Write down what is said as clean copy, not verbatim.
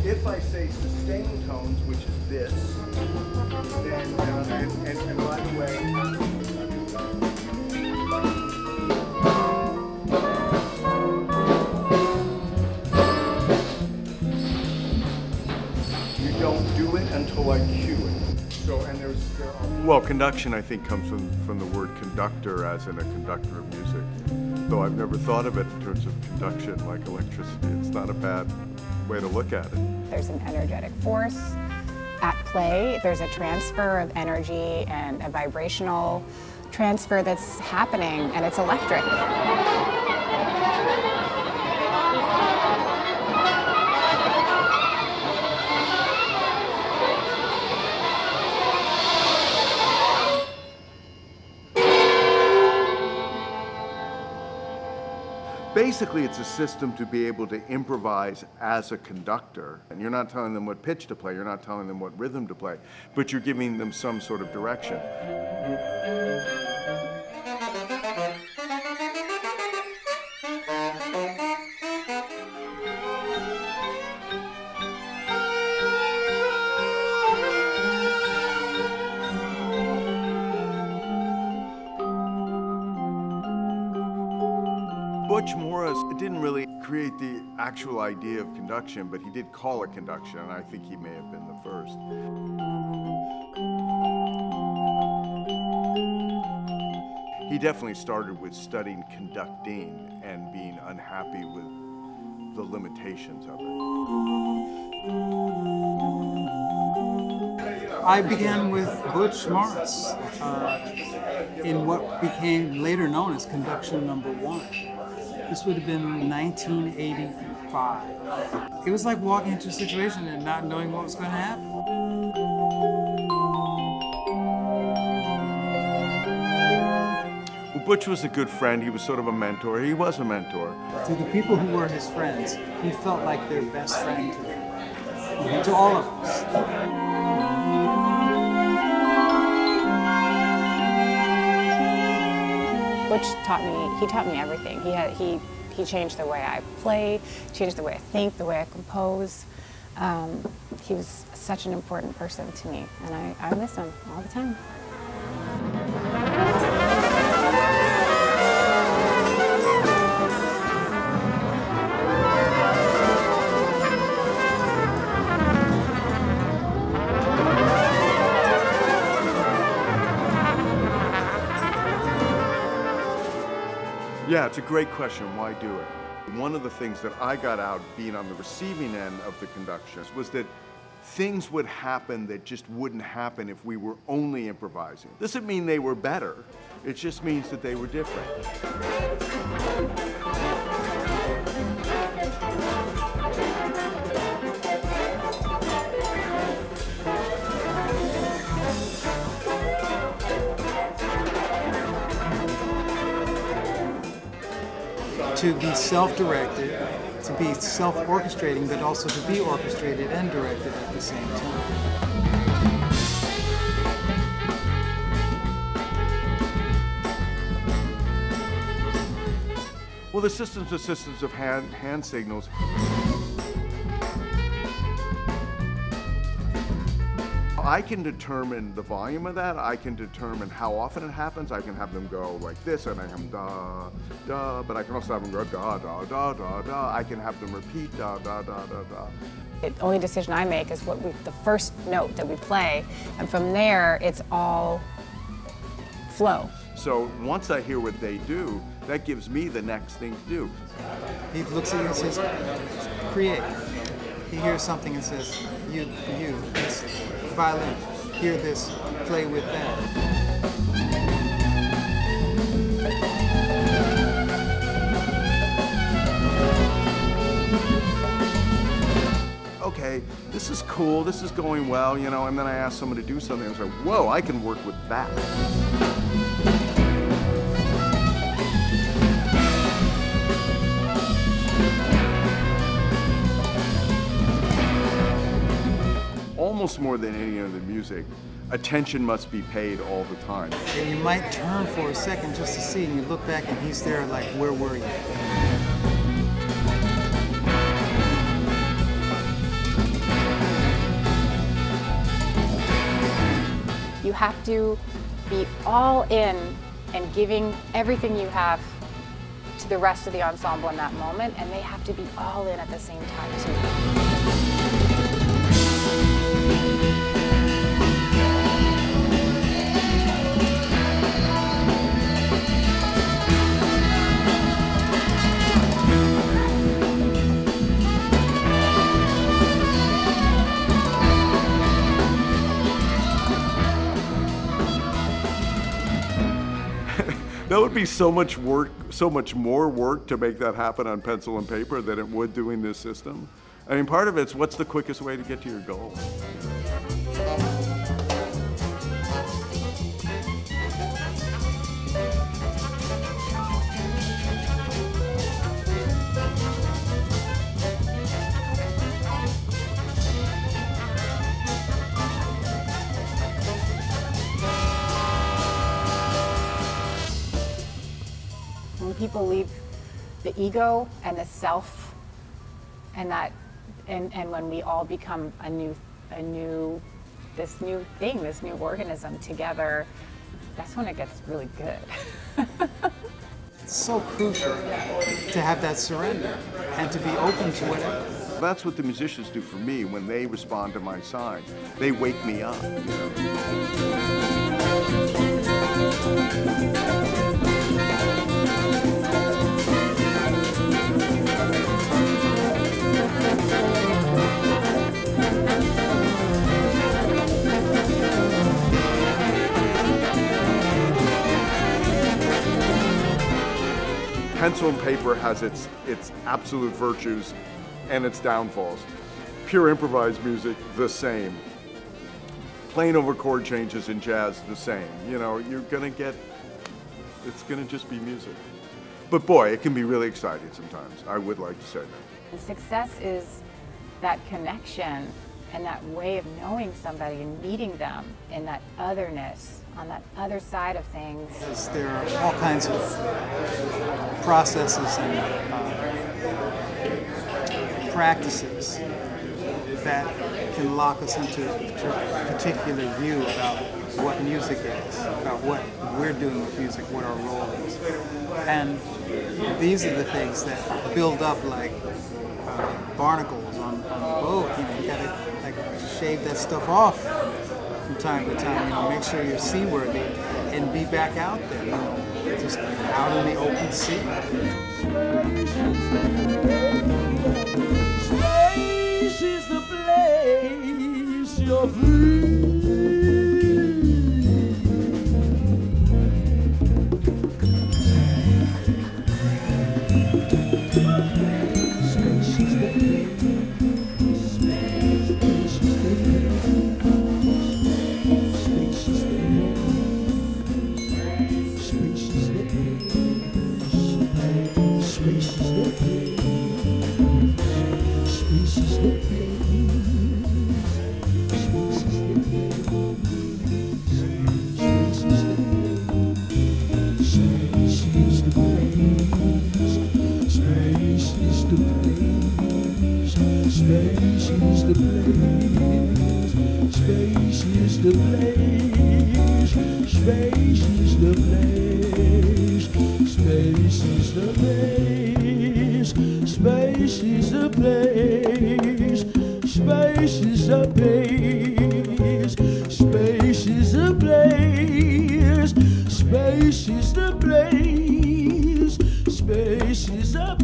if I say sustained tones, which is this, then, and by the way, you don't do it until I cue it. So, and well, conduction, I think, comes from the word conductor, as in a conductor of music. Though I've never thought of it in terms of conduction like electricity. It's not a bad way to look at it. There's an energetic force at play. There's a transfer of energy and a vibrational transfer that's happening, and it's electric. Basically, it's a system to be able to improvise as a conductor. And you're not telling them what pitch to play, you're not telling them what rhythm to play, but you're giving them some sort of direction. Butch Morris didn't really create the actual idea of conduction, but he did call it conduction, and I think he may have been the first. He definitely started with studying conducting and being unhappy with the limitations of it. I began with Butch Morris in what became later known as Conduction Number 1. This would have been 1985. It was like walking into a situation and not knowing what was going to happen. Well, Butch was a good friend. He was sort of a mentor. He was a mentor. To the people who were his friends, he felt like their best friend to them, to all of us. Butch taught me everything. He changed the way I play, changed the way I think, the way I compose. He was such an important person to me, and I miss him all the time. Yeah, it's a great question. Why do it? One of the things that I got out being on the receiving end of the conduction was that things would happen that just wouldn't happen if we were only improvising. This doesn't mean they were better. It just means that they were different. To be self-directed, to be self-orchestrating, but also to be orchestrated and directed at the same time. Well, the systems are systems of hand signals. I can determine the volume of that. I can determine how often it happens. I can have them go like this, and I have them da, da, but I can also have them go da, da, da, da, da. I can have them repeat da, da, da, da, da. The only decision I make is the first note that we play, and from there, it's all flow. So once I hear what they do, that gives me the next thing to do. He looks at you and says, create. He hears something and says, you, this violin, hear this, play with that. Okay, this is cool, this is going well, you know, and then I ask someone to do something, and I say, whoa, I can work with that. Almost more than any other music, attention must be paid all the time. And you might turn for a second just to see, and you look back and he's there like, where were you? You have to be all in and giving everything you have to the rest of the ensemble in that moment, and they have to be all in at the same time too. That would be so much work, so much more work to make that happen on pencil and paper than it would doing this system. I mean, part of it's what's the quickest way to get to your goal? When people leave the ego and the self, and that, and when we all become this new thing, this new organism together, that's when it gets really good. It's so crucial to have that surrender and to be open to whatever. That's what the musicians do for me when they respond to my side. They wake me up. You know? Pencil and paper has its absolute virtues and its downfalls. Pure improvised music, the same. Playing over chord changes in jazz, the same. You know, you're gonna get, it's gonna just be music. But boy, it can be really exciting sometimes. I would like to say that. And success is that connection and that way of knowing somebody and meeting them in that otherness, on that other side of things. Because there are all kinds of processes and practices that can lock us into a particular view about what music is, about what we're doing with music, what our role is. And these are the things that build up like barnacles on the boat. You know, you gotta like shave that stuff off from time to time. You know, make sure you're seaworthy and be back out there. You know, just out in the open sea. Space is the place you're free. Space is the place, space is the